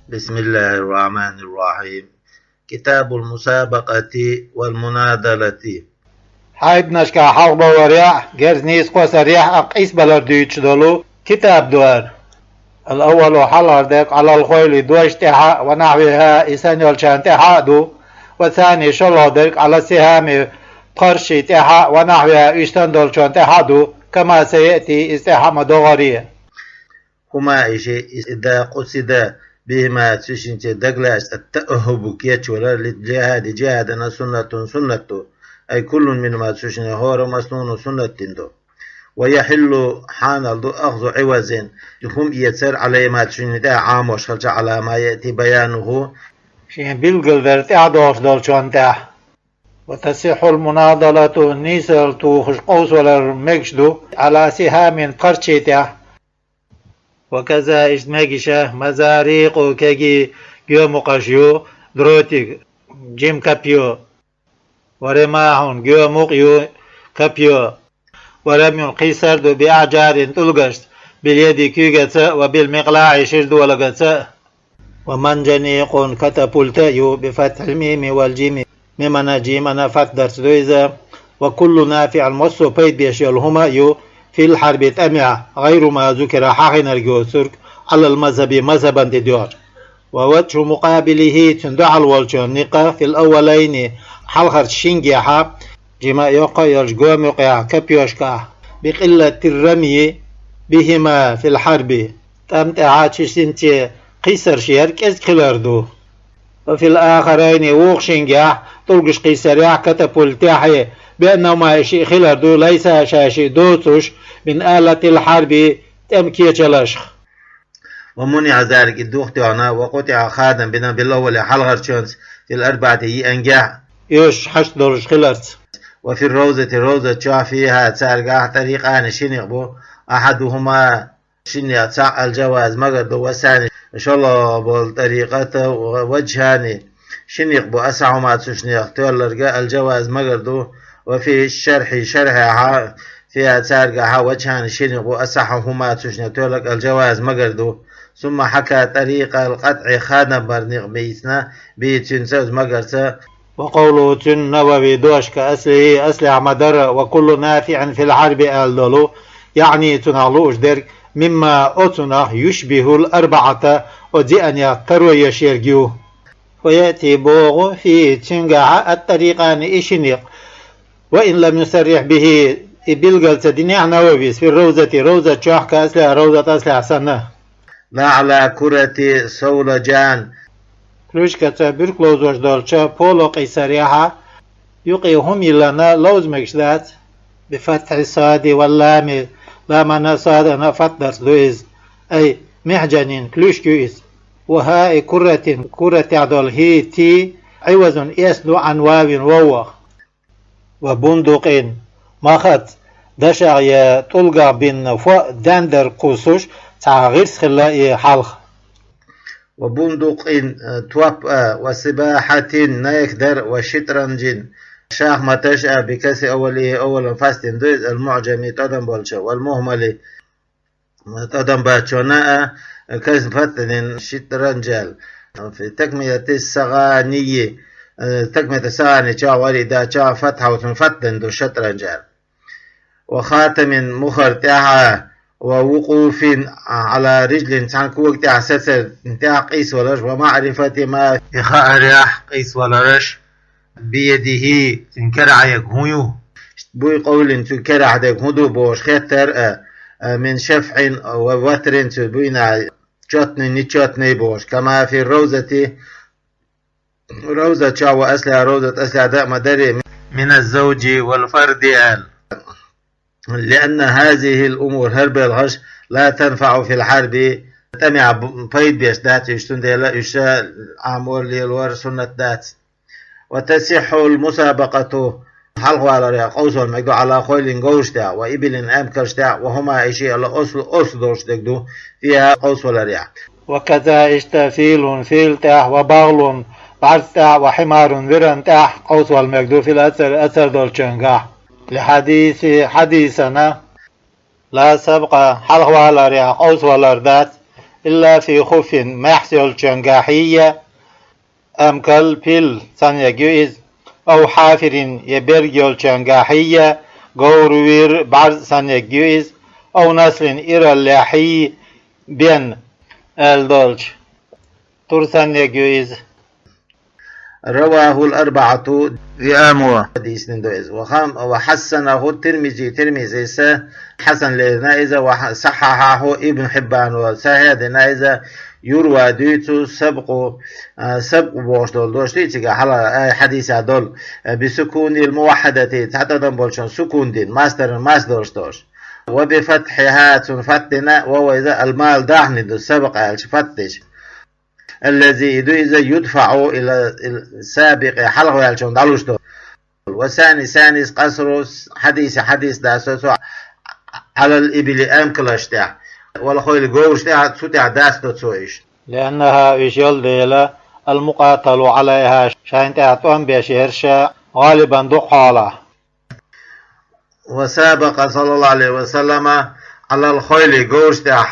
بسم الله الرحمن الرحيم. كتاب المسابقة والمناضلة. حايد نشكا حوض وريح جرزنيس قوس ريح أقيس بلرديتش دولو كتاب دوار. الأول حلر ديك على الخيل دوش تحا ونحوها إسان يلشان تحا دو، والثاني شلو ديك على السهام قرشي تحا ونحوها إشتان دولشان تحا دو، كما سيأتي استحام دغرية. هما إشي إذا قصد بهما تشنت دقلاس التأهب كيتش ولا للجهاد أنا سنة أي كل منهما تشن هور مسنون سنة دو، ويحل حان الدو أخذ عوز هم يتسر على ما تشن دا عام وشلج على ما يأتي بيانه شين بلغل ذرت أعدوش دولشان تح. وتصح المناضلة نيسر توخش قوس ولا مكشدو على سهام قرشي تح. وكذا اشتماجشة مزاريق كجي جيو مقاشيو دروتيك جيم كابيو ورماحون جيو مقيو كابيو ورمي قيسر دو بأعجار تلقشت باليد كيغة وبالمقلاع شرد ولغة ومنجنيق كتبولتيو بفتح الميم والجيم ممن جيم أنا فتدرت دويزا وكل نافع المصو بيت بيشيلهما يو في الحرب تأمع غير ما ذكر حاحن الجوسرك على المذهب مذهبا ديور. ووجه مقابله تندع الوالجونيقة في الأولين حلقة شينجيحا جما يوقع يرجقوم يوقع كبيوشكا بقلة الرمي بهما في الحرب تمتعات شسنتي قيسر شيرك إزكلاردو. وفي الآخرين ووق شينجيح تلقش قيسر كتبولتاحي بأنهما شيء خلاردو ليس شاشي دوتوش من آلة الحرب تمكية لشخ. ومنع ذلك الدوخت عنا وقطع خادم بنا بالأول حلغر شونس في الأربعة أنجاح يوش حشت دورش خلرت. وفي الروزة شاع فيها تسارقا طريقان شنقبو أحدهما شنق تسع الجواز مقرد والثاني إن شاء الله بالطريقة وجهاني شنقبو أسعهما تشنق تولرقا الجواز مقردو. وفي الشرح شرحها فيها تسارقها وجهان شنقبو أسعهما تشنق تولق الجواز مقردو. ثم حكى طريقة القطع خادم برنق بيسنا بيتنسوز مقرسة. وقوله تنوى دوش كأسله أسلع مدر وكل نافع في الحرب ألدلو يعني تنعلوش درك مما أتنه يشبه الأربعة ودي أن يقتروا يشيرجيو. ويأتي بوغ في تنقع الطريقان إشنق وإن لم يسرح به بلغل تدنيع نوبيس في روزة شاح كأسلع روزة أسلع سنة لا على كرة سولجان كلوشكة بركلوزوش دولشا بولو قيسريحة يقيهم لنا لوز مكشدات بفتح الصاد واللام لامنا صاد أنا فتدر دويز أي محجن كلوشكويز. وهاي كرة عدل هي تي عوز يسلو عن واو ووخ. وبندقين ماخت دشع يطلق بين فوق داندر قوسوش تعغيرس خلائي حلخ. وبندق تواب وسباحة نيكدر وشطرنج شاخ ما تشأ بكسي أولا فاستن دوز المعجمي تدن بولشا والمهملي تدن باتشوناء كيس فتن شطرنجال في تكمية السغانية تكمية السغاني شا وريدا شا فتحة وتنفتن دو شطرنجال. وخاتم مخر تاعها ووقوف على رجل تعنك وقت عساسر انتهى قيس ولرش ومعرفة ما إخاء رياح قيس ولرش بيده تنكرع يكهيو بوي قول تنكرع يكهدو بوش خطر من شفع ووتر تبوينا جاتني نيتشاتني بوش كما في الروزة روزة شاو أسلع روزة أسلع داء مدري من الزوج والفرد لأن هذه الأمور هرب الغش لا تنفع في الحرب تمع بيد بيشدات يشتون ديلا يشاء عمور للور سنة دات. وتصح المسابقة حلقوا على رياق أوصل مكدو على خيل قوش دا وإبل أمكرش دا وهما إشي على أصل دوش دكدو فيها قوس ولا رياق. وكذا اشتفيل فيل تاح وبغل بعد تاح وحمار ذرن تاح قوس والمكدو في الأثر دولشنقاح. لحديثنا لا سبق حلق ولا رياق أوس ولا ردات إلا في خف ما يحصل شنقاحية أم كالبيل سنة جويز أو حافر يبرجل شنقاحية غوروير بعض سنة جويز أو نسل إيرا اللاحي بين الدولش ترسنة جويز. رواه الأربعة ياموا حديث ندوز وحسنه الترمذي حسن لنائزة وصححه ابن حبان وسهاد نائزة يروى ديتو سبق بوش دول دوشتي حلا حديث دول بسكون الموحدة تعتدن بولشون سكون دين ماس دوش وبفتحها تنفتنا وهو إذا المال داحن دو سبق فتش الذي إذا يدفع إلى السابق حلقه يالشون دالوشتو وثاني قصر حديث داسوسو على الإبل أمكلاشتع ولا خويل جوشتع سوتع داستو تسويش لأنها يشيل ديلا المقاتل عليها شاين تعطون بشهرشا غالبا دقالة. وسابق صلى الله عليه وسلم على الخيل جوشتع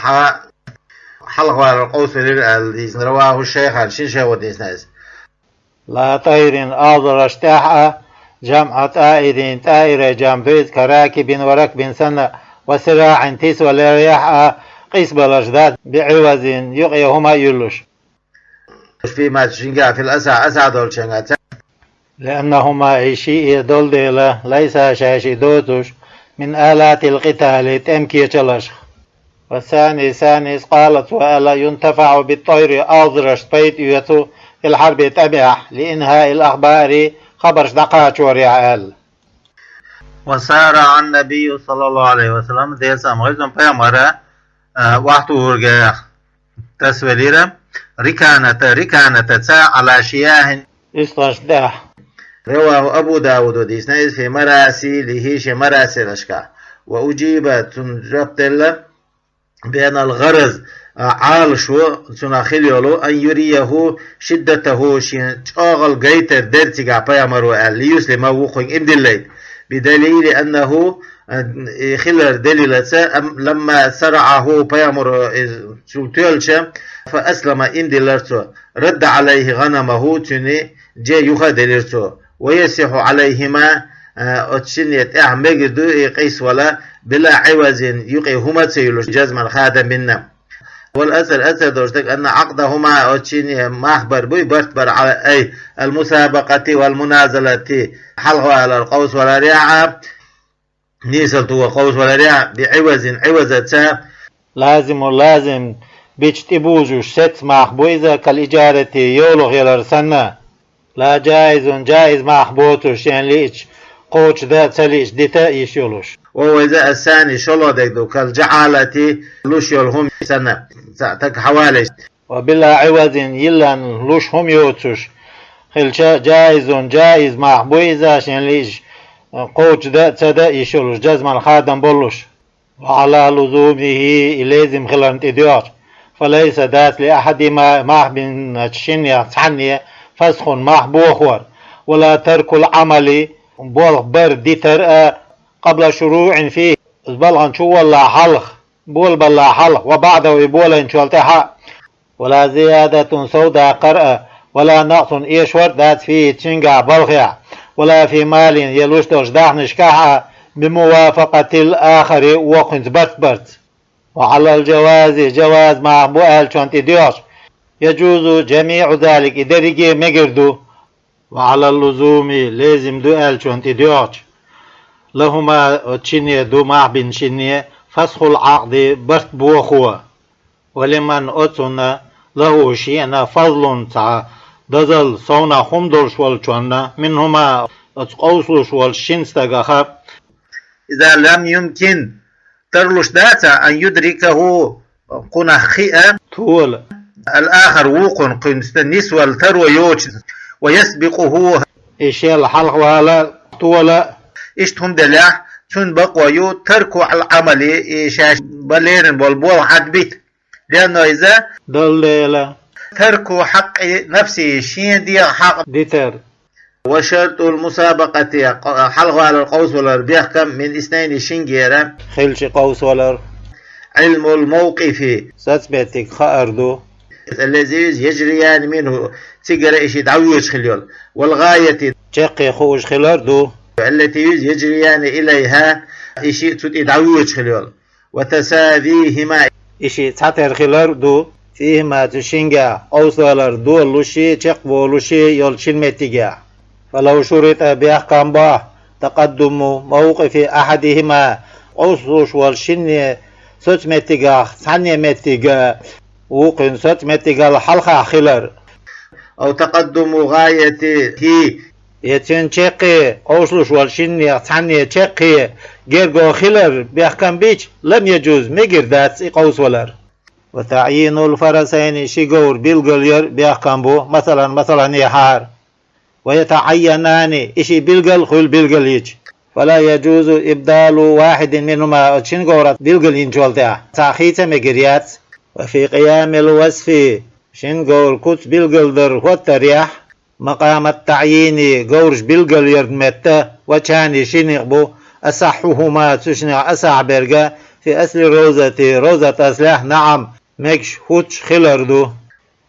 حلقه على القوس الذي رواه الشيخ الشيشة وديسناز لا طير آذر اشتاحة جمع طائر طائر جنبيز كراكب وركب سنة وسراع تسوى لرياح قيس بالأجداد بعوز يقيهما يلوش فيما تشنقع في الأسع دول شنقع لأنهما إشيء دول ديلا ليس شاشي دوتوش من آلات القتال تمكي تلش. والثاني قالت وألا ينتفع بالطير أضرش بيت يتو في الحرب تبع لإنهاء الأخبار خبرش دقات وريعال. وسار عن النبي صلى الله عليه وسلم ديسا مغيزم بيامرة وقت ورقا تسوليرا ركانة تسا على شياه استشداح. رواه أبو داود وديسنايز في مراسي لهيش مراسي لشكا وأجيب تنجبت الله بأن الغرض عال شو تناخليولو أن يريه شدته شاغل جيتر درتيغا بيامرو ليسلم وقوين إمدلي بدليل أنه خلر دليلة لما سرعه بيامرو سلطيلش فأسلم إمدلرتو رد عليه غنمه تني جي يخدلرتو ويسح عليهما أتشنيت مجدو قيس ولا بلا عوز يقيهما تسيلوش جزما خادم منا والأثر دوشتك أن عقدهما أتشني مخبر بي برتبر على أي المسابقة والمنازلة حلقوا على القوس ولا ريعة نيسلتوا قوس ولا ريعة عوزة لازم بيجتبوجوش ست محبوزة كالإجارة يولو غير سنة لا جائز محبوتوش يعني ليش قوش ذات سليش ديتا يشيلوش وهو إذا الثاني شلو ديكدو كالجعالة لوش يلهم سنة تك حوالي وبلا عوض يلان لوش هم يوتوش خلشا جائز محبوزة عشان ليش قوش ذات سدا يشيلوش جزم الخادم بولوش وعلى لزومه لازم خلان تديار فليس ذات لأحد ما بين تشنيا تحنية فسخ محبوخور ولا ترك العمل بول برد ترأى قبل شروع فيه بلغن شو ولا حلق بول بلا حلق وبعده يبول إن شلتها ولا زيادة سوداء قرأ ولا نقص إيشور ذات فيه تشنقع بلغيع ولا في مال يلوش داح نشكاحة بموافقة الآخر وقنت برت وعلى جواز مع بؤال شانت ديوش يجوز جميع ذلك إدريجي مجردو وعلى اللزوم لازم دؤال شانت ديوش لهما تشينية دو مع بن شينية فسخ العقد برت بوخوة ولمن أتنا له شيئنا فضل تع دزل صونا خمدرش والشوانا منهما أتقوصلش والشنستغخب إذا لم يمكن ترلش داتا أن يدركه قنخيئا طول الآخر وقن قنستنس والتروى يوش ويسبقه إشي الحلق ولا طول إشتهم دلع تنبق ويو تركوا على العمل إشاش بلين والبول حد بيت لأنه إذا دليل تركوا حق نفسي شين دي حق ديتر وشرط المسابقة حلقوا على القوس والربيع كم من اثنين شنجيرا خلش قوس ولر علم الموقف ستبتك خأردو الذي يجريان منه تقرأ إشي دعويش خليول، والغاية تشقي خوش خلاردو التي يجريان إليها إشي تدعويش خليول، وتساويهما إشي تحتر خلاردو فيهما تشينجا أوصلر دول لشي تشقبو لشي يلشلمتيجا. فلو شرط بأحكام با تقدم موقف أحدهما أوصلش والشن ستمتيجا ثانية متيجا وقن ستمتيجا الحلقة خلر أو تقدم غايته يتين تشقي أوصلش والشن ثانية تشقي جيرجو خلر بأحكام بيش لم يجوز مجردات إقوس ولر. وتعيين الفرسين شيغور بيلغلير بأحكام بو مثلا يحار ويتعينان إشي بيلغل خل بيلغليج، فلا يجوز إبدال واحد منهما شنغورات بيلغلين جولتا تأخيت مجريات. وفي قيام الوصف شنغور كوت بيلغلدر والتريح مقام التعيين غورش بيلغلير متى وشاني شنغبو أصحهما تشنع أسع برغا في أصل روزة أسلاح نعم مكش هوتش خلردو.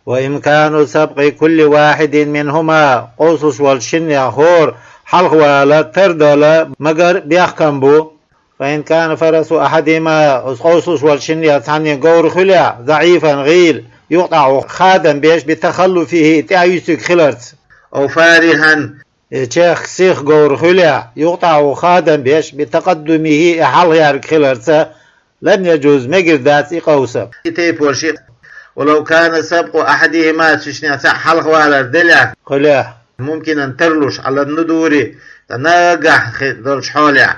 وإمكان سبق كل واحد منهما قوسش والشنيا هور حلق ولا تردل مجر بيحكم بو. فإن كان فرس أحدهما قوسش والشنيا ثاني قور خلع ضعيفا غيل يقطع خادم بيش بتخلفه تعيسك خلرت، أو فارها شيخ سيخ قور خلع يقطع خادم بيش بتقدمه حلق يارك خلرت لم يجوز مجردات إقوسة. ولو كان سبق أحدهما تشني حلق ولا دلع خلع ممكن أن ترلش على الندور تناقح دولش حولع،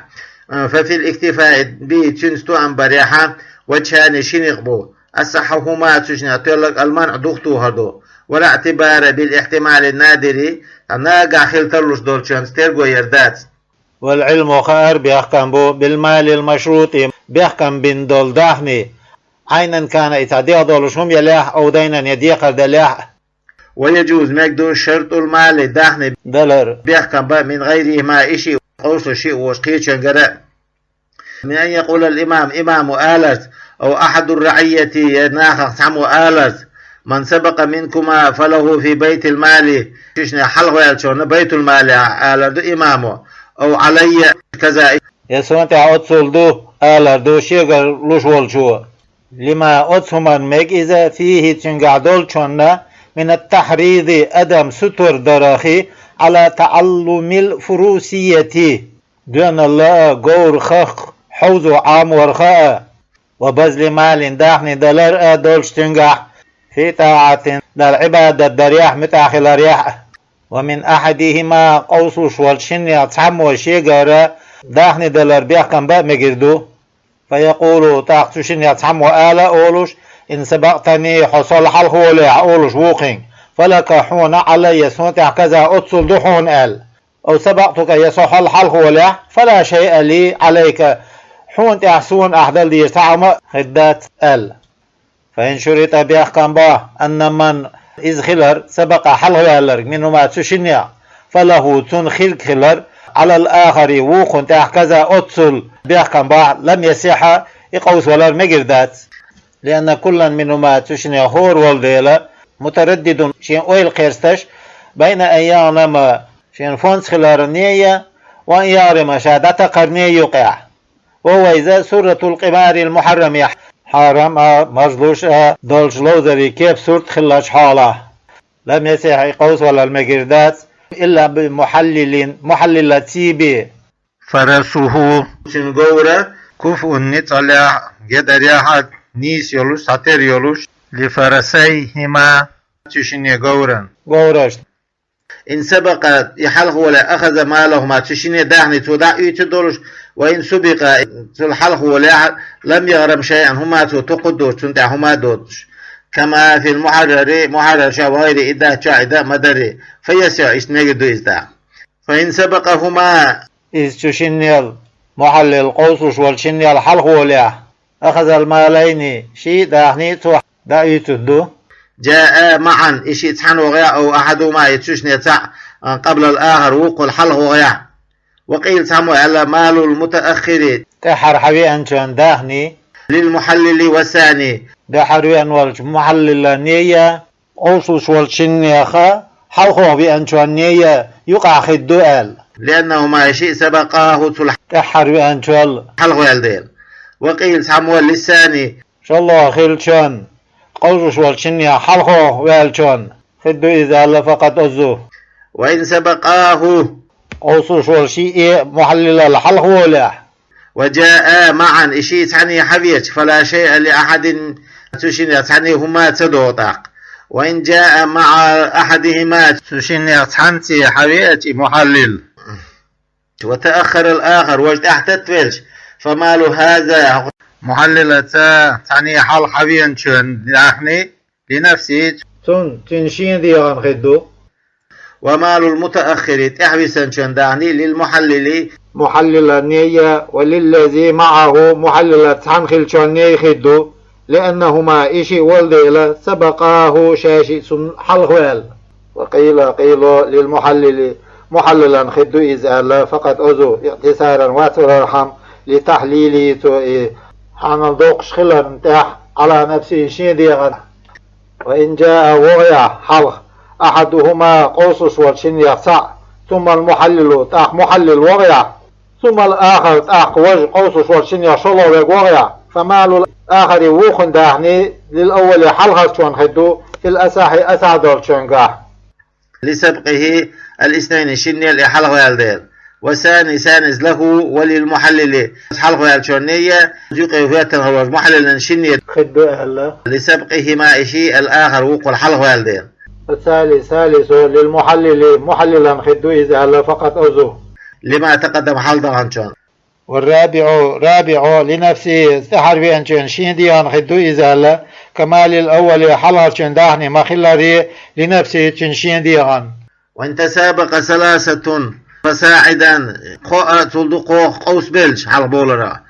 ففي الاكتفاء به تنستو أن بريحة وشان شنقبو أصحهما تشني تلق المنع دختو هدو، ولا اعتبار بالاحتمال النادر تناقح خل ترلش دولش ترقو يردات. والعلم خير بيحكم بو بالمال المشروط بيحكم بين دول داخني عينا كان إتعدي دولشهم يلاح أو دينا يديق دلاح. ويجوز مقدور شرط المال داخني دولار بيحكم من غيره ما إشي أوصل شيء وشقيت شنقراء من أن يقول الإمام إمام آلت أو أحد الرعية يناخ سمو آلت من سبق منكما فله في بيت المال ششنا حلوة يلشون بيت المال آلت إمامه أو علي كذا يسوانت أتصل دو آلت دو شيغر لشول شو لما أتصمن ميك إذا فيه تنقعدول شونا من التحريض أدم ستر دراخي على تعلم الفروسية دون الله قور خخ حوز عام ورخاء وبذل مال داخني دلر دولش تنقع في طاعة للعبادة درياح متاخل رياح. ومن أحدهما قوسوش والشن يتعم وشيقر داخني دلر بيحكم باب مجردو فيقول تاقتوشن يتعم وآلا أولوش إن سبقتني حصل حلق ولع أولوش ووقين فلك حون علي سنتع كذا أتصل دحون آل أو سبقتك يصح الحلق ولع فلا شيء لي عليك حون تحسون أحدل دي تعم خدات آل. فإن شرط بيحكم با أن من إذ خلر سبق حلق والر منه ما تشنيع فله تنخل خلر على الآخر ووقن كذا أتصل بيحكم با لم يسيح يقوس ولر مجردات، لأن كلا منهما تشني هور والديلا متردد شين أويل قيرستش بين أن يعلم شين فونس خلارنية وأن يعلم شهادة قرنية يقع. وهو إذا سورة القمار المحرم حرم مجلوش دولش لوذري كيف سورة خلاش حالة لم يسيح يقوس ولا المجردات إلا بمحلل تيبي فرسه شنغورة كفء نطلع يدر يحد نيس يولوش ساتر يولوش لفرسيهما تشيني غورش إن سبق يحلق ولا أخذ مالهما تشيني داهني تودع يتدولش، وإن سبق الحلق ولا لم يغرم شيئا هما تقدوش تنتع هما دوش كما في محرر شاوهير إذا شاعدا مدري فيسع إشنجدو إزدع. فإن سبقهما إذ تشيني محلل قوسوش والشيني الحلق ولا أخذ المالين شيء داهني دا يتدو جاء معا إشي تحن وغيا أو أحدهما يتشني تع قبل الآخر وقل حلق وغيا. وقيل سمو على مال المتأخر تحر حبي أنشان داهني للمحلل والثاني بحروي أنوالج محلل نية أوصوش والشنيخة حلقه بأنشوان نية يقع خدوال لأنهما شيء سبقاه كحروي أنشوال حلقه يلدين. وقيل سموال للثاني شاء الله خيلشان قوشوش والشنية حلقه والشان خدو إذا الله فقط أزو وإن سبقاه أوصوش والشيء محلل الحلق ولا وجاء معا إشي تعني حبيت فلا شيء لأحد تشين تعني هما تدوطاق. وإن جاء مع أحدهما تشين تحنتي حبيت محلل وتأخر الآخر وجد أحتتفلش فمال هذا محللة تعني حال حبيان شون داخني لنفسي تنشين ديغان خدو. ومال المتأخر تحبسا شون داخني للمحلل محلل النية وللذي معه محللة تنخل شون نية خدو لأنهما إشي والديلا سبقاه شاشي سن حلوال. وقيل للمحلل محللا خدو إذا فقط أزو اقتصارا واترحم لتحليله توئي حان دوقش خلر انتاح على نفسه شين ديغن. وإن جاء وغيا حلق أحدهما قوسش والشين يقصع ثم المحلل تاح محلل وغيا ثم الآخر تاح وجه قوسش والشين يشلو وغيا فمال الآخر ووخن داحني للأول حلقة شون خدو في الأساحي أسعدر شونقاح لسبقه الاثنين شنية لحلقة يالدين. وثاني سانز له وللمحلل حلقة يالشونية يقي فيها هو محلل شنية خدو أهلا لسبقهما إشي الآخر وقل حلقة يالدين. الثالث للمحلل محللا خدو إذا أهلا فقط أزو لما تقدم حلقة عنشون. والرابع لنفسه سحر بأنشون شين ديان خدو إذا أهلا كما للأول حلقة شون داهني ما خلال لنفسه تنشين ديان. وإن تسابق ثلاثة فساعدا قوس بلش حلق بولرا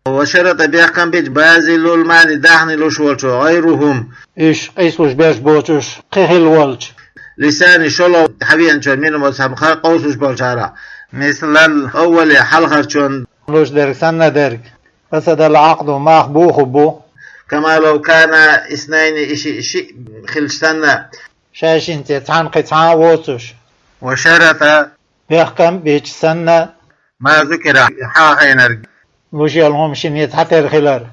وشرط بيحكم بيج بازل الماني داهني لوش غيرهم إيش قيسوش بيش بوشوش قيهل والش لساني شلو حبيان شون منهم وسامخار قوسوش بولشارا مثل الأول حلقة شون لوش درك سنة درك فسد العقد ماخ بو كما لو كان اثنين إشي خلش سنة شاشين تتعان قطعان ووتوش وشرط بيحكم بيج سنة ما ذكر حاخينر لوش يلهم شين يتحتر خلال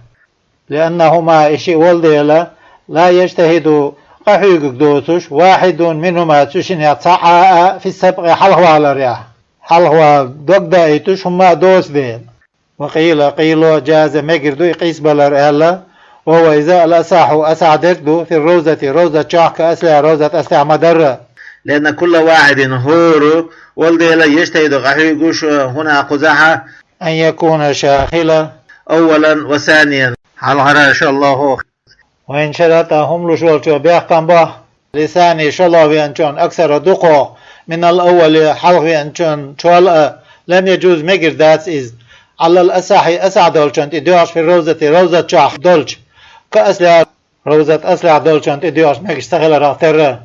لأنهما إشي والدي لا يجتهد قحيق دوتوش واحد منهما تشين يتسعى في السبق حلوة على الرياح حلوة دوغدا ايتوش هما دوس دين. وقيل جاز مقردو يقيس بلر أهلا وهو إذا الأساح أسعدت في روزة شاك أسلع روزة أسلع مدرة لأن كل واحد هورو والدي لا يجتهد قحيقوش هنا قزحة أن يكون شاخلا أولا وثانيا على إن شاء الله. وإن شرطهم لشوال بيحكم به لثاني شلو بأنشون أكثر دقو من الأول حلق بأنشون شوال لم يجوز مقر ذات إذ على الأساحي أسعد دولشون تدوش في روزة شاخ دولش كأسلع روزة أسلع دولشون تدوش مقر استغل رغتر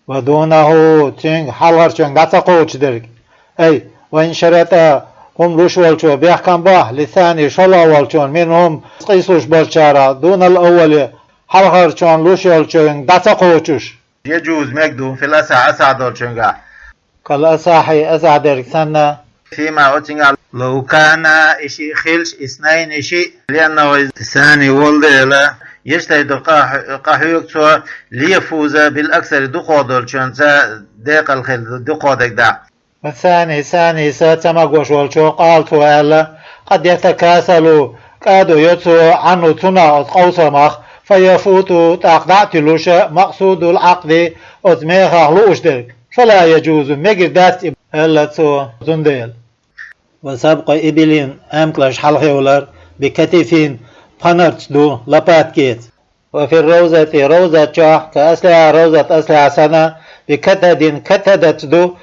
ودونه تنگ حلقر شون داتا قوش درك أي وإن شرطهم لشوال بيحكم به لثاني شلو والشون منهم قيسوش برشارة دون الأول حلقر شون لشوال داتا قوشوش يجوز مقدو في الأساح أسعد دولشون كالأساحي أسعد سنة فيما أتنقل لو كان إشي خلش اثنين إشي لأنه ثاني والدي يجتهد قحيوك ليفوز بالأكثر دقودر شانسا ديق الخل دقودك دا. والثاني ساتمقوش والشو قالتو ألا قد يتكاسلوا كادوا يتسو عنه تنا قوسمخ فيفوتوا تقدعتلوش مقصود العقد أتميخ لوش درك فلا يجوز مقردات ألا تسو زنديل. وسبق إبلين أمكلش حلقيولر بكتفين فنرتدو لبات كيت. وفي روزة شاح كأسلع روزة أسلع سنة كتدت دو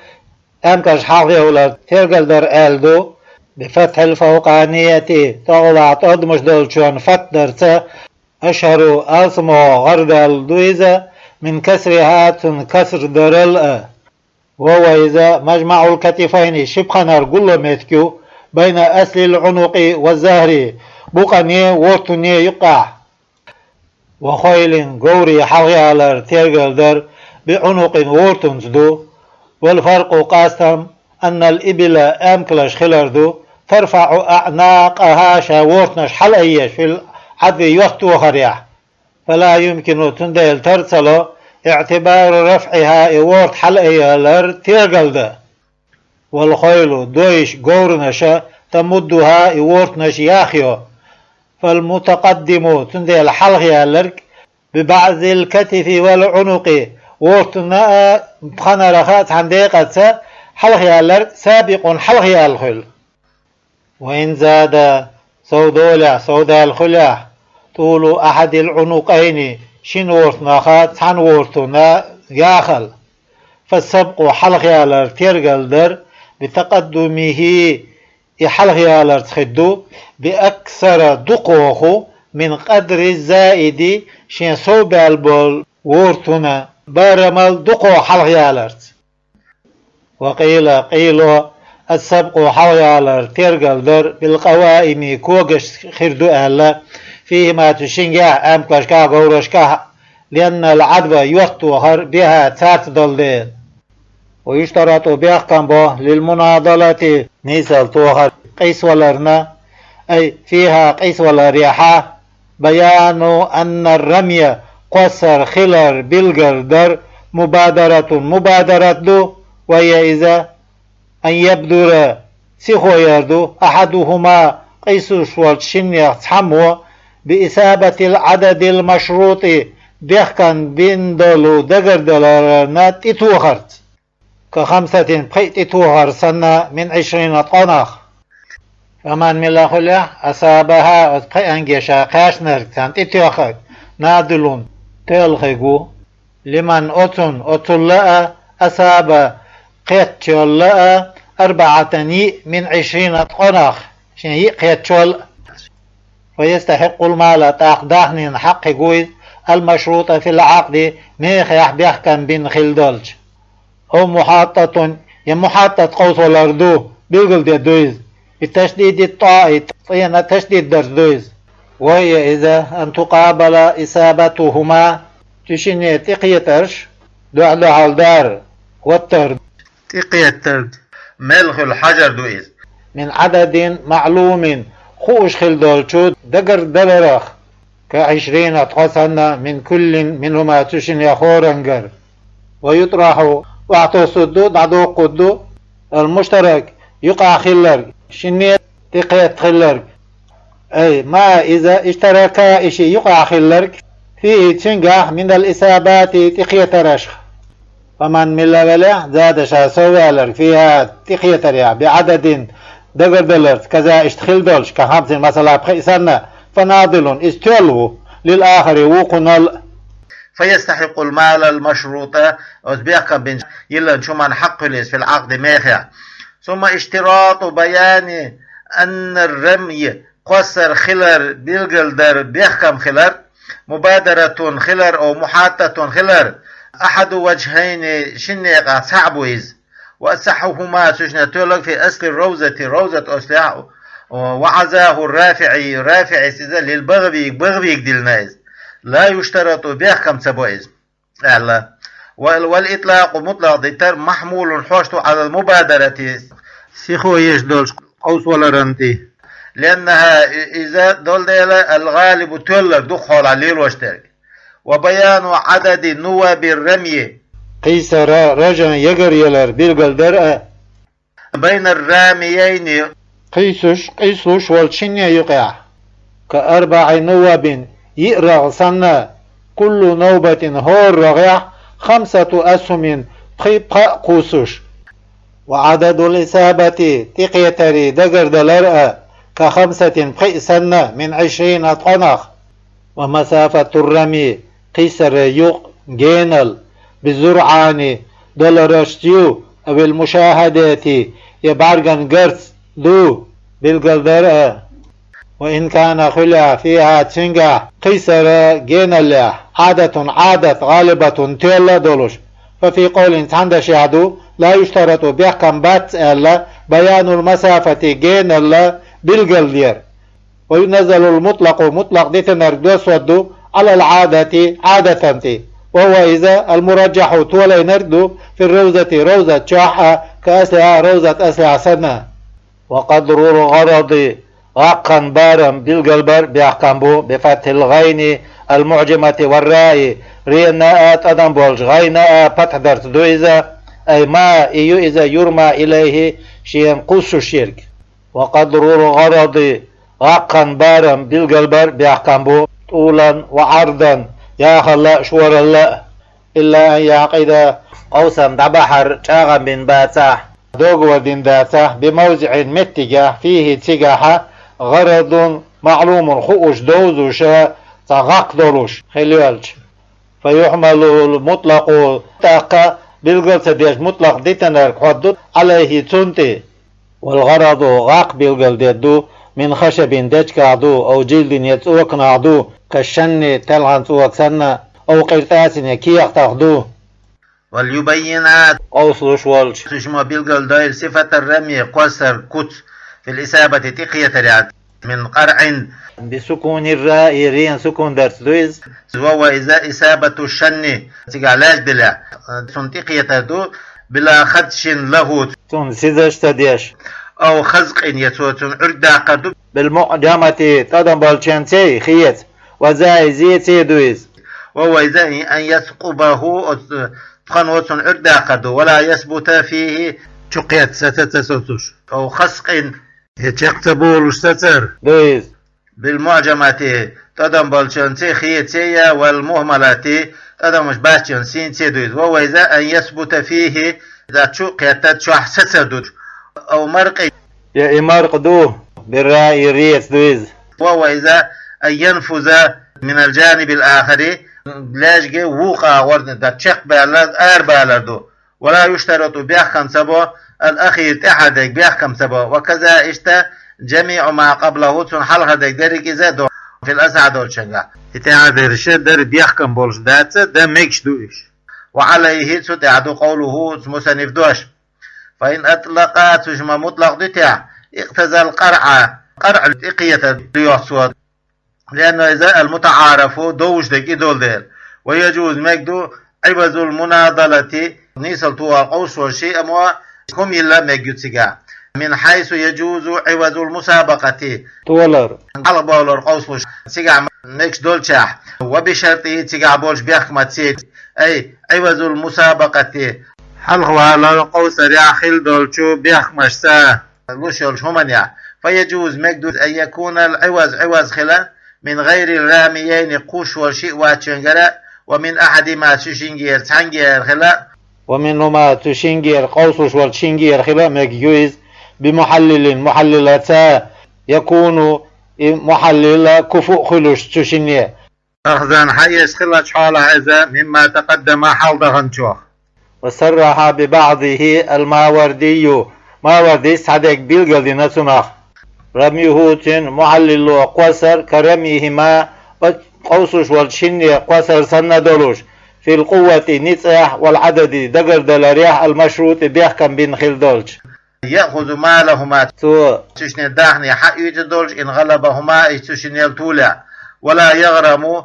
أمكلش حلقيولر ترقل در ألدو بفتح الفوقانية تغضع تضمش دولشون فتدرت أشهر أسمو غردل دويزة من كسرها كسر درل وهو إذا مجمع الكتفين شبخنا رجل متكو بين أسل العنق والزهر بقني ورتني يقع وخيل جوري حغيالر تيرجلدر بعنق ورتنزدو والفرق قاسم أن الإبل أمكلش خلردو ترفع أعناقها شاورتنش حلقيش في العدو يختو خريح فلا يمكن تندل ترسلو اعتبار رفعها إورت حلقيالر تيرجلد والخيل دويش جورنشا تمدها إورتنش ياخيو فالمتقدم تندل حلقيالرك ببعض الكتف والعنق ورتنا بخنا رخات حنديقة حلقيالر سابق حلقيالخل وإن زاد سودا الخلع طول أحد العنقين شن ورتنا خات حن ورتنا ياخل فالسبق حلقيالر تيرجلدر بتقدمه حلقيالر تخدو بأكثر دقوخ من قدر الزائد شن صوب البول ورتنا بارمال دقو حلقيالرت وقيل السبق حلقيالر تيرجلدر بالقوائم كوغش خردو أهلا فيما تشنجا أمكشكا غورشكا لأن العدوى يختوهر بها تات دلدين ويشترط بيحكم به للمناضلة نيسال توهر قيس ولرنا أي فيها قيس ولريحة بيان أن الرمي قصر خلر بالجردر مبادرة دو وهي إذا أن يبدر سيخو يردو أحدهما قيسوش والشنيخ تحمو بإصابة العدد المشروط بيخكن بندلو دقردلرنا تتوخرت كخمسة بقيت تتوخر سنة من 20 طنخ فمن ملا خلع أصابها بقي أنجشا قاشنر كانت تتوخر نادلون تلخيقو لمن أتلأ أصاب قيتشل 4 من 20 طنخ شنهي قيتشل ويستحق المال تأقداهن حق جويز المشروط في العقد ميخ يحبيحكم بين خلدلج أو محاطة قوس الأردو بيقل دي دويز بتشديد الطاء طينا تشديد دردويز وهي إذا أن تقابل إصابتهما تشيني تقيترش دعلو عالدار والترد تقيترد ملخ الحجر دويز من عدد معلوم خوش خلدولشود دقر دلرخ 20 تقصنا من كل منهما تشن يخورنجر ويطرح واعطو صدو دعدو قدو المشترك يقع خلر شنية تقيت خلر أي ما إذا اشتركا إشي يقع خلرك فيه تنجح من الإصابات تقيت رشخ فمن ملا زاد شاسوالر فيها تقيت ريع بعدد دقر دلرت كذا اشتخل دولش كخمس مثلا بخيسنا فناضل استولو للآخر وقنال فيستحق المال المشروطة وزبيحكم بين يلا شمان حق ليس في العقد ميخيا ثم اشتراط بيان أن الرمي قصر خلر بالجلدر بيحكم خلر مبادرة خلر أو محاطة خلر أحد وجهين شنيقة صعبويز وأصحهما سجنتولك في أصل روزة أصلح وعزاه رافعي سيزا للبغبي دلنايز لا يشترط بيحكم سبويز أعلى والإطلاق مطلق ديتر محمول حوشته على المبادرة سيخو يجدولش قوس ولا رنتي لأنها إذا دول ديلا الغالب تولك دخل عليه واشترك وبيان عدد نواب الرمي قيسر رجل يجريلر بالقلدر بين الراميين قيسوش والشنية يقع ك4 نواب يقرغ سنة كل نوبة هور رغيع 5 أسهم قيبقى قوسوش وعدد الإصابة تقيتري دقر دلرأ ك5 سنة من 20 طنخ ومسافة الرمي قيسر يق جينل بزرعان دولارشتيو أو المشاهدات يبارغن قرص دو بالقلدر وإن كان خلع فيها تنجح قيسر جينل عادة غالبة تيلا دولش ففي قول عند شهدو لا يشترط بيحكم بات ألا بيان المسافة جينل بالقلدر وينزل المطلق مطلق ديتنر دوسودو على العادة عادة وهو إذا المرجح تولي نردو في الروزة روزة شاحة كأسلها روزة أسلع سنة وقدر الغرض غاقا بارا بالقلبر بيحكمبو بفتح الغين المعجمة والراء ريناء أدم بولج غيناء فتح درت دو إذا أي ما إيو إذا يرمى إليه شيئا قص الشرك وقدر الغرض غاقا بارا بالقلبر بيحكمبو طولا وعرضا يا خلا شور الله إلا أن يعقد قوسا دبحر شاغا من باتح دوغ ودين داتح بموزع متجه فيه تجاحة غرض معلوم خوش دوزوشا تغاق دولوش خليالش فيحمل المطلق تاقا بالقلت ديش مطلق ديتنر قدد عليه تنتي والغرض غاق بالقل ديدو من خشب دجكعدو أو جلد يتوقنعدو كالشن تلغن توقسن أو قرطاس كيق تاخدو واليبينات أوصلش والش تشمع بالقل داير صفة الرمي قصر كت في الإصابة تقية رياض من قرع بسكون الراء رين سكون درس دويز وهو إذا إصابة الشن تقعلاش دلا تنتقية دو بلا خدش له تون سيزش تديش أو خزق يتوتن عردا قدو بالمعجمة تدن بالشنتي خيت وزاي زيتي دويز وهو إذا أن يثقبه تخنوتن عردا قدو ولا يثبت فيه شقيت ستتسوتش أو خسق يتقتبول ستر دويز بالمعجمة تدن بالشنتي خيتي والمهملات تدن مش باشن سينتي دويز وهو إذا أن يثبت فيه إذا شقيت تشوح ستدوش أو مرق يا إمارق دو بالرأي ريس دويز وهو إذا أن ينفذ من الجانب الآخر لاجئ وقع ورد دا تشق بالرد بالردو ولا يشترط بيحكم سبو الأخير أحدك بيحكم سبو وكذا اشتا جميع ما قبله تنحل دك درك إذا دو في الأسعد والشنقة اتعاد رشد در بيحكم بولش دات دا ميكش دوش وعليه ستعدو قوله مسنف دوش فإن أطلق تجمع مطلق دتاع اقتزى القرع قرع الإقية ليحصد لأنه إذا المتعارف دوش دك إدول دير ويجوز مجدو عوز المناضلة نيسل طوى قوس والشيء أموا كم يلا مجد سجا من حيث يجوز عوز المسابقة تولر على بولر قوس وش سجا مكش دولشاح وبشرطه سجا بولش بيحكمت سيد أي عوز المسابقة حلقوا على قوس رياخل دولشو بيحكمشتا لوشولش همانيا فيجوز مجدود أن يكون العوز عوز خلا من غير الراميين قوش والشيء واتشنجرا ومن أحد ما تشنجير تنجير خلا ومنهما تشنجير قوسوش والشنجير خلا مجيوز بمحلل محللتا يكون محلل كفؤ خلوش تشنيه أخذان حيش خلا شحالة إذا مما تقدم حالدهن شوخ وصرح ببعضه الماوردي ماوردي سعدك بيلغل نسمخ رميهوتين محلل قصر كرميهما قوسوش والشن قصر سندولوش في القوة نتسح والعدد دقر دلاريح المشروط بيحكم بين خلدولش يأخذ مالهما تشني داخني حق يجدولش إن غلبهما تشني الطولع ولا يغرموا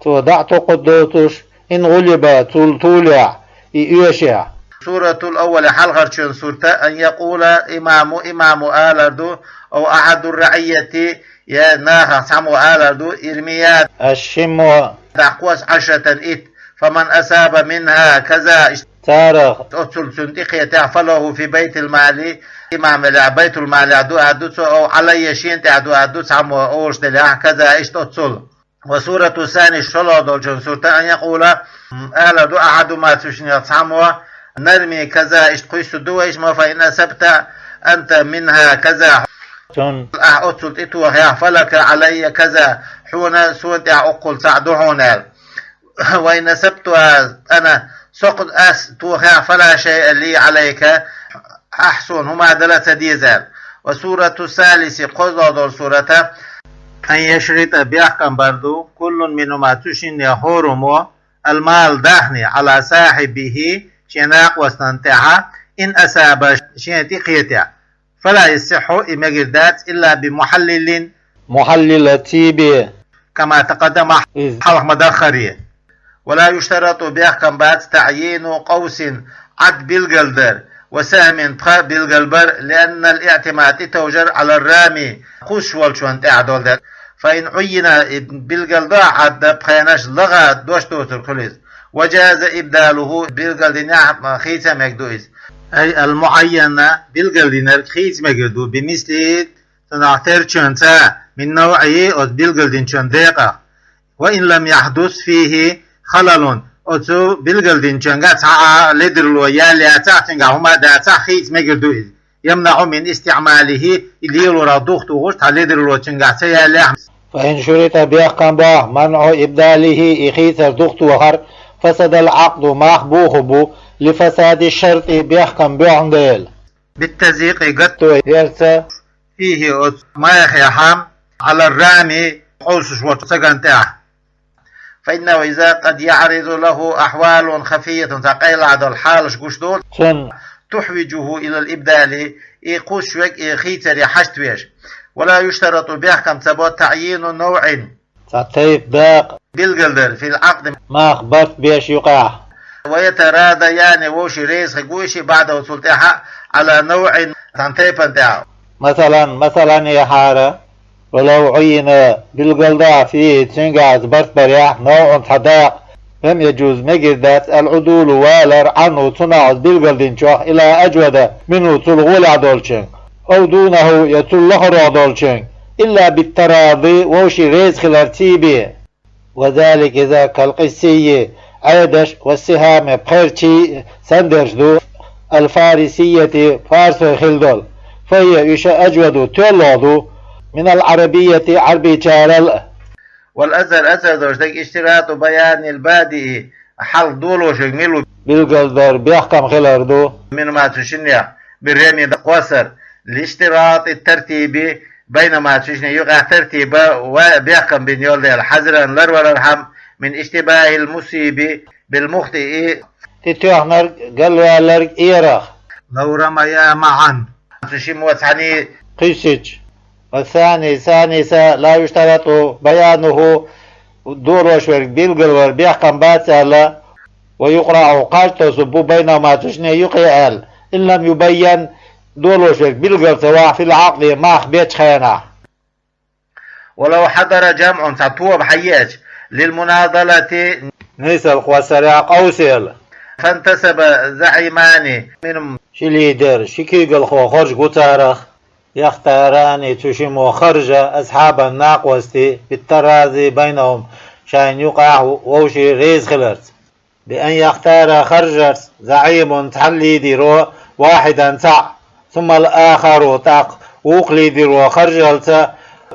دعت قدوتش إن غلب طولع يشع سورة الأول حلقة سورة أن يقول إمام آلردو أو أحد الرعية يا ناخ سمو آلردو إرميات الشمو تقوس 10 إت فمن أصاب منها كذا تارخ أتصل سنتقية تعفله في بيت المال إمام بيت المال عدو أو علي شين عدو سمو أوش دليح كذا أتصل وسورة الثانية شلو دولشن سورة أن يقول آلردو أحد ما تشني سمو نرمي كذا قيس دويش ما فإن أسبت أنت منها كذا أتصل إتوه فلك علي كذا حون سوت أقل سعدهون وإن أسبتها أنا سقط توه فلا شيء لي عليك أحسن هما 3 ديزال وسورة الثالثة قضى سورة أن يشرط بيحكم بردو كل منهما تشن حرم المال دهني على صاحبه شناق واستنتعها إن أصاب شيء تقيتها فلا يصح إمجردات إلا بمحلل محلل تيبي كما تقدم حلق مدخري. ولا يشترط بيحكم بعد تعيين قوس عد بالقلدر وسهم تخا بالقلبر، لأن الاعتماد توجر على الرامي قوش والشوان تعدول. فإن عين بالقلدر عد بخيانش لغا دوش توتر كليز، وجاز إبداله بالقلدنع خيسة مكدوئز، أي المعينة بالقلدنر خيس مكدو بمثل تنعتر شنسا من نوعي أو بالقلدن شن دقيقة. وإن لم يحدث فيه خلل أو بالقلدن شنغا تعا لدرلو يالي تعتنغا هما دا خيس مكدوئز يمنع من استعماله اللي يلو ضغط وغشت على لدرلو شنغا تيالي. فإن شرط بيحكم به منع إبداله إخيثر ضغط وخر فسد العقد مخبوخ لفساد الشرط بيحكم بعندل بالتزيق قد يرسى فيه ما يخيحام على الرامي قوس شوط سقنتاه. فإنه إذا قد يعرض له أحوال خفية تقيل عد الحال شقوش تحوجه إلى الإبدال إيقوش شوك إيخيتر حشتويش. ولا يشترط بيحكم ثبوت تعيين نوع تعطيف باق بالقلدر في العقد ما أخبرت بيش يقع، ويترادى يعني وشي ريس خقوشي بعد وصولتها على نوع تنطيفا تاعه. مثلا يا حارة، ولو عين بالقلدع فيه تنقع زبرت بريح نوع تحداق لم يجوز مجردات العدول والر عنه تنعز بالقلدين شوح إلى أجود منه تلغول عدولشن أو دونه يتلغر عدولشن إلا بالتراضي وشي ريز خلارتيبي، وذلك إذا كالقسية عيدش والسهام بخيرتي سندرشدو الفارسية فارس خلدول، فهي يشا أجود تلغدو من العربية عربي تارل. والأزل دوشتك اشتراط بيان البادئ حل دولو شكملو بالقلدر بيحكم خلاردو من ما تشنيع بالرمي دقوصر لاشتراط الترتيب بينما تشنيع يقع ترتيبه وبيحكم بين يولد حذرا لرور الرحم من اشتباه المصيب بالمخطئ تتوحنر قالوا لرق إيرخ لو رميا معا تشم وثاني قيسج. والثاني لا يشترط بيانه دور وشورك بالقلور بيحكم باتسالة ويقرأ قاجته سبو بينما تشني يقيال إن لم يبين دور وشورك بالقلور سواء في العقد ما أخبيت خيانة. ولو حضر جمع سطوه بحياج للمناضلة نيسا القواسرع قوسيل فانتسب زعيمان منهم شليدر شكيق خرج قتارخ يختاران تشمو خرج أصحاب الناقوستي بالترازي بينهم شان يقع ووشي ريز خلرت بأن يختار خرجت زعيم تحلي ديرو واحدا تع ثم الآخر تاق وقلي ديرو خرجلت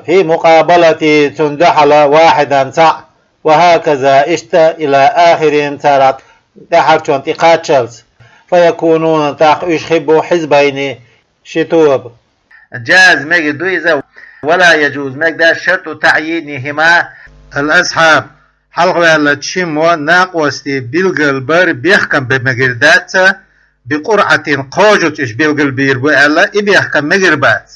في مقابلة تندحل واحدا تع، وهكذا اشت إلى آخر ترت دحك انتقاتشلت فيكونون تاق يشخبوا حزبين شتوب. جاز مجد إذا ولا يجوز مجد شرط تعيينهما الأصحاب حلقة التشم ناقوستي بالقلبر بيحكم بمجردات بقرعة قوجت إش بالقلبير وإلا بيحكم مجربات.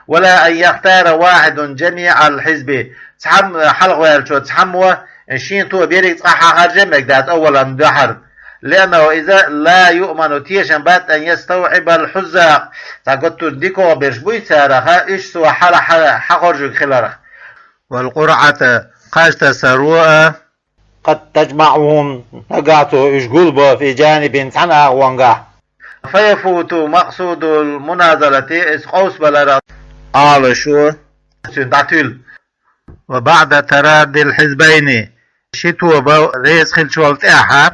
ولا أن يختار واحد جميع الحزب تحم حلقة شو تحموا شين تو بيرك صحة خرج مجدات أولا دحر، لأنه إذا لا يؤمن تيشن بات أن يستوعب الحزاق تقدر ديكو برشبوي سارخا إيش سوى حال حقرج خلارخ. والقرعة قاشت سروء قد تجمعهم نقعتوا إشقلبه في جانب تنع وانقع فيفوت مقصود المناظرة إسقوس بلرا على شو سنتعتل. وبعد تراد الحزبين شتوى ريس خلشوالت إحا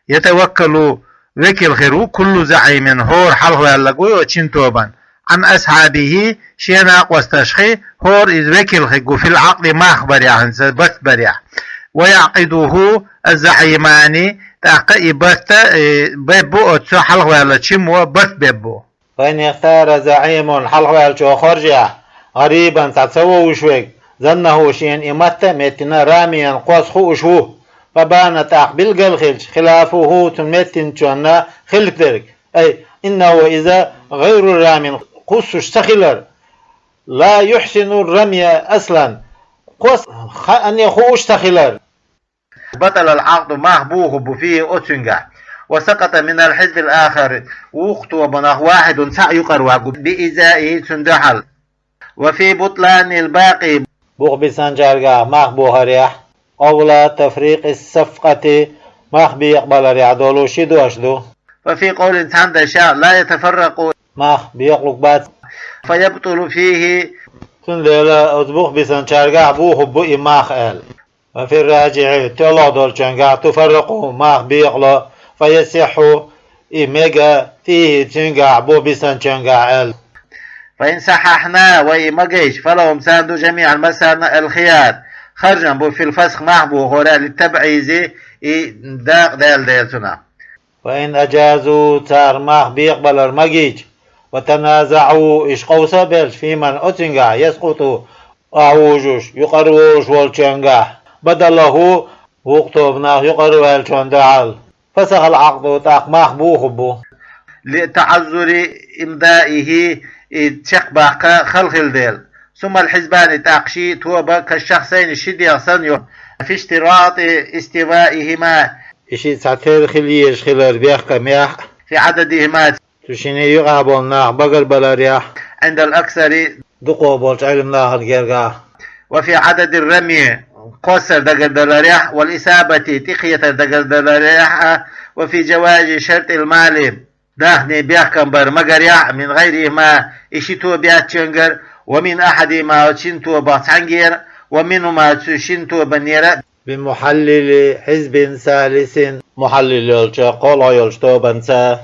يتوكل وكل خيرو كل زعيم هور حلقه اللقوي وشنتوبا عن أصحابه شيناق واستشخي هور إذ وكل خيقو في العقد ما أخبر يعني بس بريع، ويعقده الزعيمان تاقي بس بيبو أتسو حلقه اللشمو بس بيبو. فإن يختار زعيم حلقه اللشو خرجع غريبا تتسوى وشوك ظنه شين إمت متنا راميا قوسخو وشوه فبان تقبل الخلج خلافه تمتن جنا خلق ذلك، أي إنه إذا غير الرامين قص اشتخلر لا يحسن الرمي أصلا قوس أن يخوش تخلال بطل العقد محبوه بفيه أتنجع وسقط من الحزب الآخر وقت وبناه واحد سيقر بإزائه تندحل وفي بطلان الباقي بوغ بسانجارغا محبوه ريح أولا تفريق الصفقة مخ بيقبل ريح دولو شدو أشدو وفي قول تندشا لا يتفرق مخ بيقلق بات فيبطل فيه تندلا أزبوغ بسانجارغا بوه بوئي مخ آل وفي الراجع تلا دولشنغا تفرقوا مخ بيقلق فيصح إيميغا فيه تنغا بو بسانجارغا آل فإن صححنا وإيمجيش فلهم ساندوا جميعا مثلا الخيار خرجا بو في الفسخ محبو هورا للتبعيزي داق ديلتنا وإن أجازوا تار مخ بيقبل المجيج وتنازعوا إشقوسا بيلش في من أتنغا يسقطوا أعوجوش يقروش والشنغا بدله وقتوبنا يقروا الشندعال فسخ العقد تاق مخ بو خبو لتعذر إمدائه تشقبا خلق الديل ثم الحزبان تاقشي توبا كالشخصين الشدي صنيو في اشتراط استوائهما إشي ساتير خليش خلال بيخ كميح في عددهما تشيني يقابل ناخ بقر بلاريح عند الأكثر دقو بولش علم ناخ الجرقا وفي عدد الرمي قصر دقر دلاريح والإصابة تقية دقر دلاريح وفي جواز شرط المال داخني بيحكم برمجر من غير ما إشيتو بياتشنجر ومن أحدهما تشنتو باتشنجر ومنهما تشنتو بنيرة بمحلل حزب ثالث محلل يولشا قول يولشتو بنسا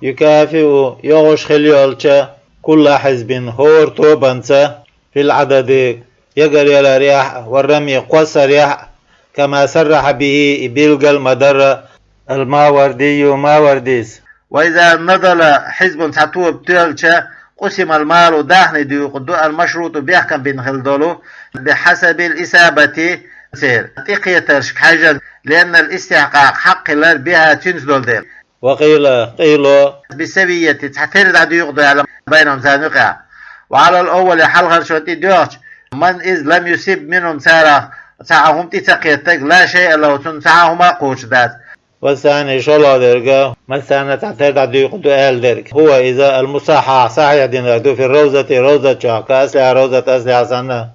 يكافئ يغش خل يولشا كل حزب هورتو بنسا في العدد يقر يلا رياح والرمي قصر رياح كما صرح به بلغ المدر الماوردي ماورديس وإذا نضل حزب تعطوه بتلشا قسم المال داخل ديوقدو المشروط بيحكم بين خلدولو بحسب الإصابة سير تقيترش حاجة لأن الاستحقاق حق لر بها تنزل ديل وقيل بسوية تحترد عدو يقضي على بينهم سانقع وعلى الأول حلغر شوتي دوش من إذ لم يصيب منهم ساعهم تتقيتك لا شيء لو تنسعهما قوش ذات والثاني شلو درجة مثلا تعترض عدو يقضو آل درجة هو إذا المصاحة صحيح دين في الروزة روزة شاكا أسلحة روزة أسلحة سنة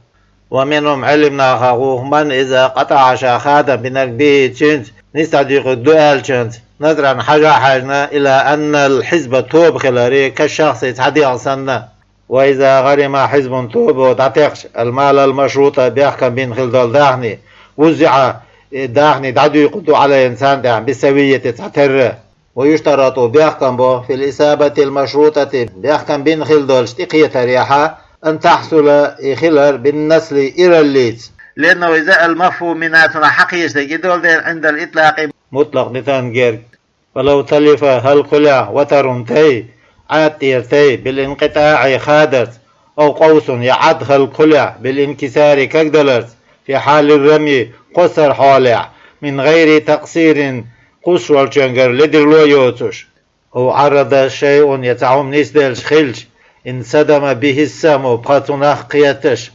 ومنهم علمنا خاقوه من إذا قطع شاخاتا بنقبه تشنت نستعدق الدؤال تشنت نظرا حاجنا إلى أن الحزب توب خلاري كالشخص يتحدي سنة وإذا غرم حزب توب وتعتقش المال المشروط بيحكم بين خلدال داخني وزع داخني دعدو يقضوا على إنسان داخن بالسوية تتحتر ويشترط بيحكم به في الإصابة المشروطة بيحكم بين خلدال اشتقية رياحة أن تحصل خلال بالنسل إلى الليت لأنه إذا المفهوم مناتنا حقيقة يدول عند الإطلاق مطلق نتان جيرك ولو تلف هالقلع وترنتي عاتيرتي بالانقطاع خادت أو قوس يعد هالقلع بالانكسار كقدلت في حال الرمي قصر حالع من غير تقصير قص والجنجر لدرلو يوتش أو عرض شيء يتعوم نسدل خلش انصدم به السم بقاتناخ قياتش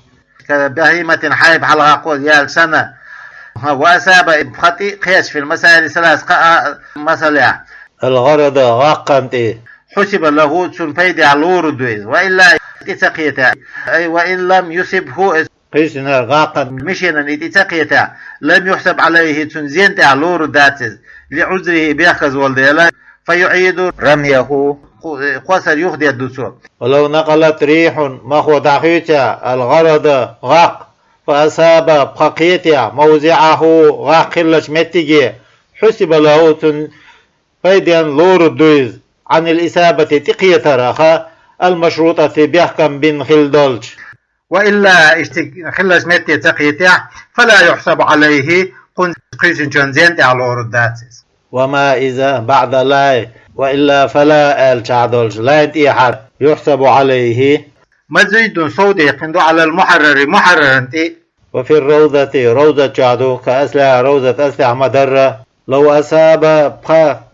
كبهيمة حايب حلقة قول يا السنة وأساب بخطي قياس في المسائل ثلاث مسألة الغرض غاقنتي حسب له تنفيد على الورد وإلا تتقيته أي وإن لم يصبه قيسنا غاقن مشينا تتقيته لم يحسب عليه تنزينت على الورد لعذره بيخز والديلا فيعيد رميه قصر يخدي الدسوق ولو نقلت ريح مخو داخيتا الغرض غاق فأصاب بقيتها موزعه غاق قلش متجي حسب له فيديا لور الدويز عن الإصابة تقية رخا المشروطة بيحكم بن خلدولش وإلا خلش متي تقيتها فلا يحسب عليه قيس جنزينت على الوردات وما إذا بعد لا وإلا فلا الشعدولش لا ينتحر يحسب عليه مزيد صوتي قندو على المحرر محرر انتي وفي الروضة روضة شعدو كأسلع روضة أسلع مدرة لو أصاب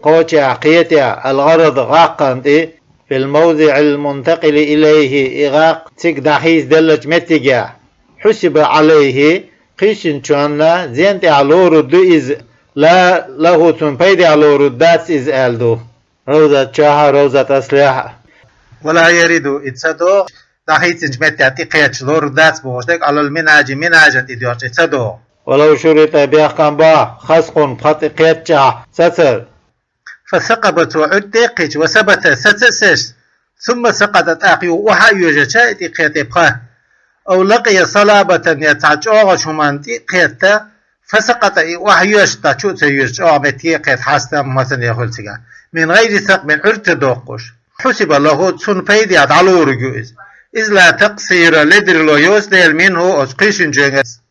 قوتي عقيتي الغرض غاقا انتي في الموضع المنتقل إليه إغاق تك دحيس دلج متجا حسب عليه قيشن شوانا زينت على رد إز لا له تنبيد على ردات إز ألدو روزة شاها روزة أسلحة ولا يريد إتصدو دحيس جمت يعتقيتش لو ردات بوشتك على مناجا إديوش إتصدو ولو شرط بيحكم با خسقون بخطقيت شاه ستر فثقبت وعتقت وثبت ستسس ثم سقطت أخي وحيوجة شائتي قيتبقى أو لقي صلابة يتعجوغ شمانتي قيتا فسقط وحيوش تشوت يرج أعبتي قيت حاستا مثلا يقول سيقا من غير ثق من عرت دوقش حسب له تسون بيدي عدالو رجوز إذ لا تقصير لدر لو يوسدل منه أسقيش جنس